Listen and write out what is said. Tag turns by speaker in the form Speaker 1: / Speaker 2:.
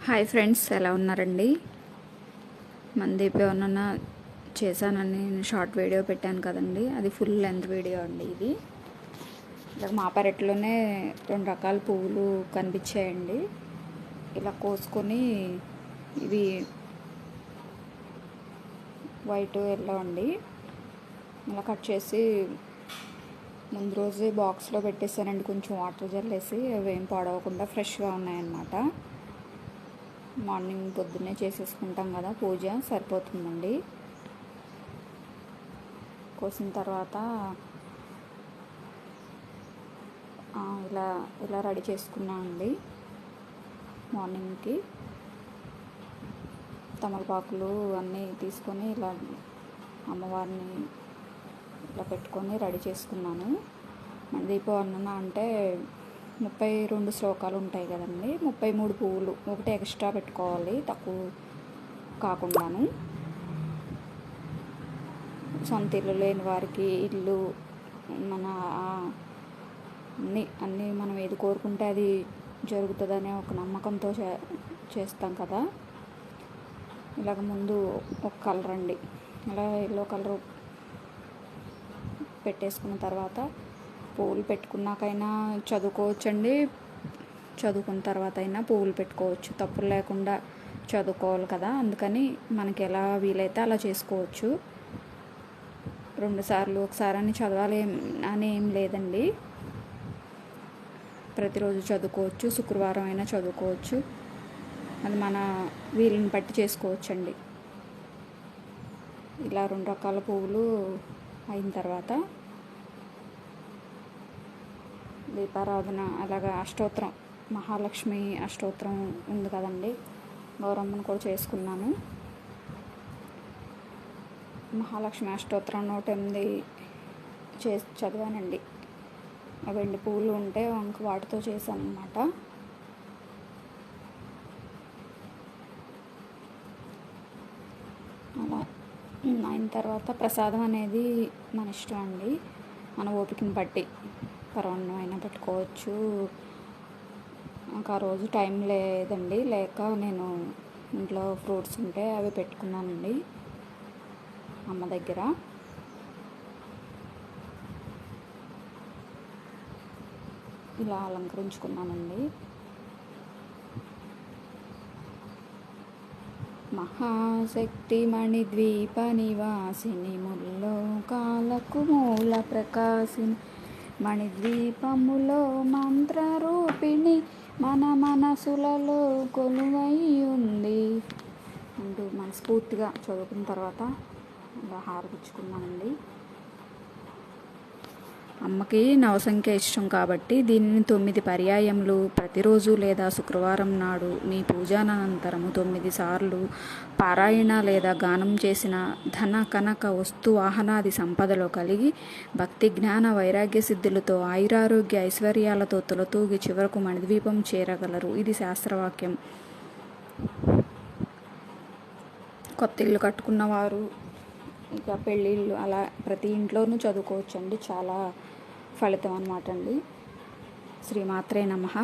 Speaker 1: Hi friends, ఎలా ఉన్నారండి? మందీప్ ఏమన్నా చేశానని షార్ట్ వీడియో పెట్టాను కదండి, అది ఫుల్ లెంత్ వీడియో అండి. ఇది ఇలా మా పెరట్లోనే 2 రకాల పువ్వులు కనిపించాయండి. ఇలా కోసుకొని ఇవి వైట్ ఎల్లో అండి, ఇలా కట్ చేసి ముందు రోజే బాక్స్లో పెట్టేసానండి. కొంచెం వాటర్ జల్లేసి అవి ఏం పాడవకుండా ఫ్రెష్గా ఉన్నాయన్నమాట. మార్నింగ్ పొద్దున్నే చేసేసుకుంటాం కదా, పూజ సరిపోతుందండి. కోసిన తర్వాత ఇలా రెడీ చేసుకున్నాం అండి. మార్నింగ్కి తమలపాకులు అన్నీ తీసుకొని ఇలా అమ్మవారిని ఇలా పెట్టుకొని రెడీ చేసుకున్నాను. దీపవర్ణన అంటే 32 శ్లోకాలు ఉంటాయి కదండి, 33 పువ్వులు ఒకటి ఎక్స్ట్రా పెట్టుకోవాలి, తక్కువ కాకుండాను. సొంత ఇల్లు లేని వారికి ఇల్లు మన అన్నీ మనం ఏది కోరుకుంటే అది జరుగుతుందనే ఒక నమ్మకంతో చేస్తాం కదా. ఇలాగ ముందు ఒక కలర్ అండి, ఇలా ఎల్లో కలర్ పెట్టేసుకున్న తర్వాత పువ్వులు పెట్టుకున్నాకైనా చదువుకోవచ్చండి, చదువుకున్న తర్వాత అయినా పువ్వులు పెట్టుకోవచ్చు. తప్పులు లేకుండా చదువుకోవాలి కదా, అందుకని మనకి ఎలా వీలైతే అలా చేసుకోవచ్చు. 2 సార్లు ఒకసారి అని చదవాలి అని ఏం లేదండి, ప్రతిరోజు చదువుకోవచ్చు. శుక్రవారం అయినా చదువుకోవచ్చు, అది మన వీలుని బట్టి చేసుకోవచ్చండి. ఇలా 2 రకాల పువ్వులు అయిన తర్వాత దీపారాధన, అలాగా అష్టోత్తరం, మహాలక్ష్మి అష్టోత్తరం ఉంది కదండి, గౌరమ్మను కూడా చేసుకున్నాను. మహాలక్ష్మి అష్టోత్తరం 108 చదివానండి. ఆ 2 పువ్వులు ఉంటే ఇంక వాటితో చేశాను అన్నమాట. అలా అయిన తర్వాత ప్రసాదం అనేది మన ఇష్టం అండి, మన ఓపికని బట్టి పరమాన్నం అయినా పెట్టుకోవచ్చు. ఇంకా ఆ రోజు టైం లేదండి, లేక నేను ఇంట్లో ఫ్రూట్స్ ఉంటే అవి పెట్టుకున్నానండి అమ్మ దగ్గర. ఇలా అలంకరించుకున్నానండి. మహాశక్తి మణిద్వీప నివాసిని, ముల్లోకాలకు మూల ప్రకాశిని, మణిద్వీపములో మంత్రరూపిణి, మన మనసులలో కొలువై ఉంది అంటూ మనస్ఫూర్తిగా చదువుకున్న తర్వాత ఇలా హారతిచ్చుకున్నానండి. అమ్మకి నవసంఖ్య ఇష్టం కాబట్టి దీనిని 9 పర్యాయములు ప్రతిరోజు లేదా శుక్రవారం నాడు మీ పూజానంతరము 9 సార్లు పారాయణ లేదా గానం చేసిన ధన కనక వస్తు వాహనాది సంపదలో కలిగి భక్తి జ్ఞాన వైరాగ్య సిద్ధులతో ఆయురారోగ్య ఐశ్వర్యాలతో తులతూగి చివరకు మణిద్వీపం చేరగలరు. ఇది శాస్త్రవాక్యం. కొత్త ఇల్లు కట్టుకున్నవారు, ఇక పెళ్ళిళ్ళు, అలా ప్రతి ఇంట్లోనూ చదువుకోవచ్చండి. చాలా ఫలితం అన్నమాట అండి. శ్రీమాత్రే నమః.